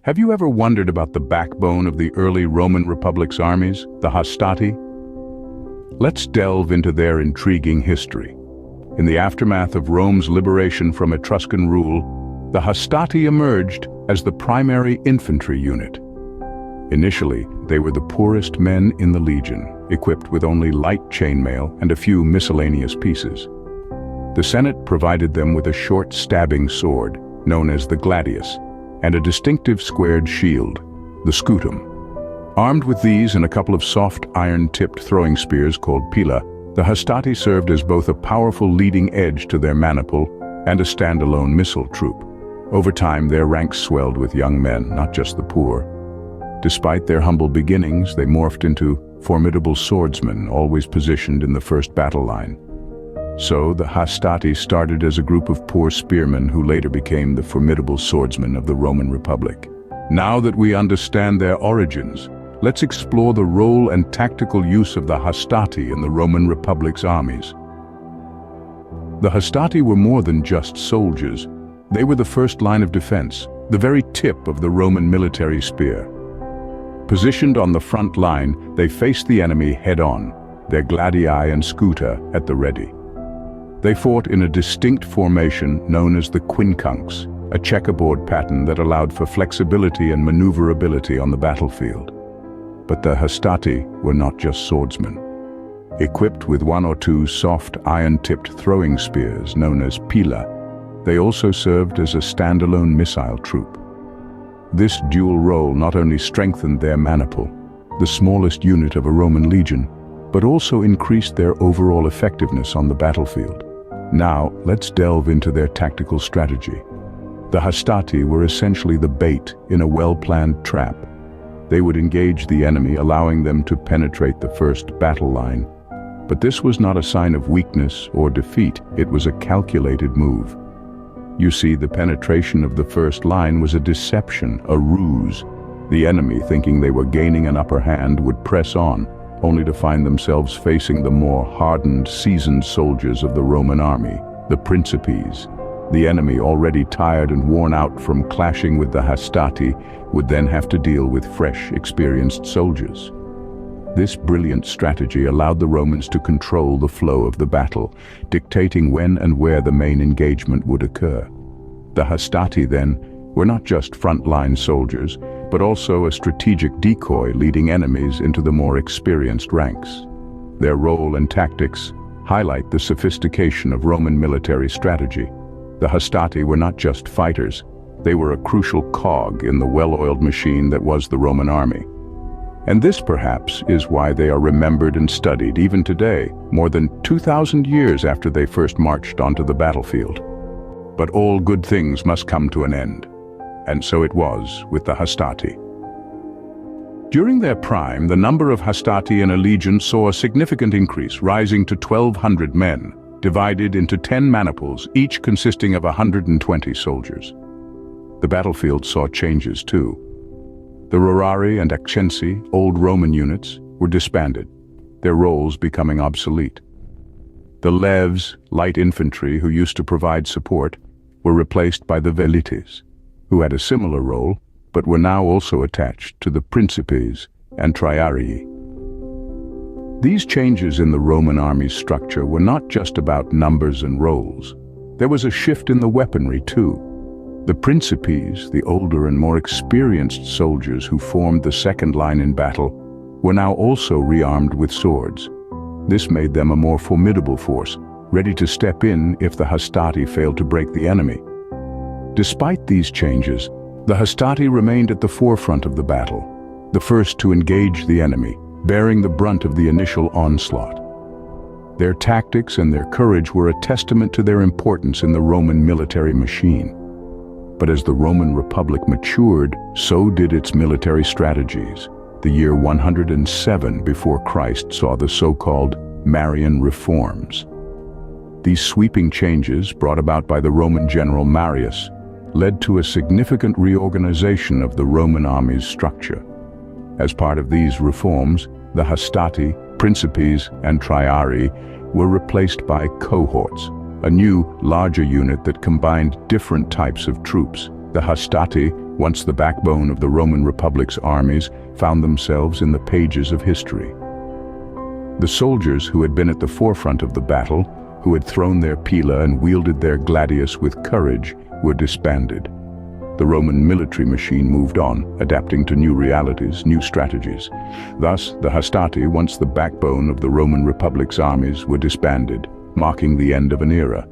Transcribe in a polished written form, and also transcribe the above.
Have you ever wondered about the backbone of the early Roman Republic's armies, the Hastati? Let's delve into their intriguing history. In the aftermath of Rome's liberation from Etruscan rule, the Hastati emerged as the primary infantry unit. Initially, they were the poorest men in the legion, equipped with only light chainmail and a few miscellaneous pieces. The Senate provided them with a short stabbing sword, known as the gladius, and a distinctive squared shield, the scutum. Armed with these and a couple of soft iron-tipped throwing spears called pila, the Hastati served as both a powerful leading edge to their maniple and a standalone missile troop. Over time, their ranks swelled with young men, not just the poor. Despite their humble beginnings, they morphed into formidable swordsmen, always positioned in the first battle line. So, the Hastati started as a group of poor spearmen who later became the formidable swordsmen of the Roman Republic. Now that we understand their origins, let's explore the role and tactical use of the Hastati in the Roman Republic's armies. The Hastati were more than just soldiers. They were the first line of defense, the very tip of the Roman military spear. Positioned on the front line, they faced the enemy head-on, their gladii and scuta at the ready. They fought in a distinct formation known as the quincunx, a checkerboard pattern that allowed for flexibility and maneuverability on the battlefield. But the Hastati were not just swordsmen. Equipped with one or two soft iron-tipped throwing spears known as pila, they also served as a standalone missile troop. This dual role not only strengthened their maniple, the smallest unit of a Roman legion, but also increased their overall effectiveness on the battlefield. Now, let's delve into their tactical strategy. The Hastati were essentially the bait in a well-planned trap. They would engage the enemy, allowing them to penetrate the first battle line. But this was not a sign of weakness or defeat, it was a calculated move. You see, the penetration of the first line was a deception, a ruse. The enemy, thinking they were gaining an upper hand, would press on, only to find themselves facing the more hardened, seasoned soldiers of the Roman army, the Principes. The enemy, already tired and worn out from clashing with the Hastati, would then have to deal with fresh, experienced soldiers. This brilliant strategy allowed the Romans to control the flow of the battle, dictating when and where the main engagement would occur. The Hastati, then, were not just front-line soldiers, but also a strategic decoy leading enemies into the more experienced ranks. Their role and tactics highlight the sophistication of Roman military strategy. The Hastati were not just fighters, they were a crucial cog in the well-oiled machine that was the Roman army. And this, perhaps, is why they are remembered and studied even today, more than 2,000 years after they first marched onto the battlefield. But all good things must come to an end. And so it was with the Hastati. During their prime, the number of Hastati in a legion saw a significant increase, rising to 1,200 men, divided into 10 maniples, each consisting of 120 soldiers. The battlefield saw changes too. The Rurari and Accensi, old Roman units, were disbanded, their roles becoming obsolete. The Levs, light infantry who used to provide support, were replaced by the Velites, who had a similar role, but were now also attached to the Principes and Triarii. These changes in the Roman army's structure were not just about numbers and roles. There was a shift in the weaponry too. The Principes, the older and more experienced soldiers who formed the second line in battle, were now also rearmed with swords. This made them a more formidable force, ready to step in if the Hastati failed to break the enemy. Despite these changes, the Hastati remained at the forefront of the battle, the first to engage the enemy, bearing the brunt of the initial onslaught. Their tactics and their courage were a testament to their importance in the Roman military machine. But as the Roman Republic matured, so did its military strategies. The year 107 before Christ saw the so-called Marian reforms. These sweeping changes, brought about by the Roman general Marius, led to a significant reorganization of the Roman army's structure. As part of these reforms, the Hastati, Principes, and Triarii were replaced by cohorts, a new, larger unit that combined different types of troops. The Hastati, once the backbone of the Roman Republic's armies, found themselves in the pages of history. The soldiers who had been at the forefront of the battle, who had thrown their pila and wielded their gladius with courage, were disbanded. The Roman military machine moved on, adapting to new realities, new strategies. Thus, the Hastati, once the backbone of the Roman Republic's armies, were disbanded, marking the end of an era.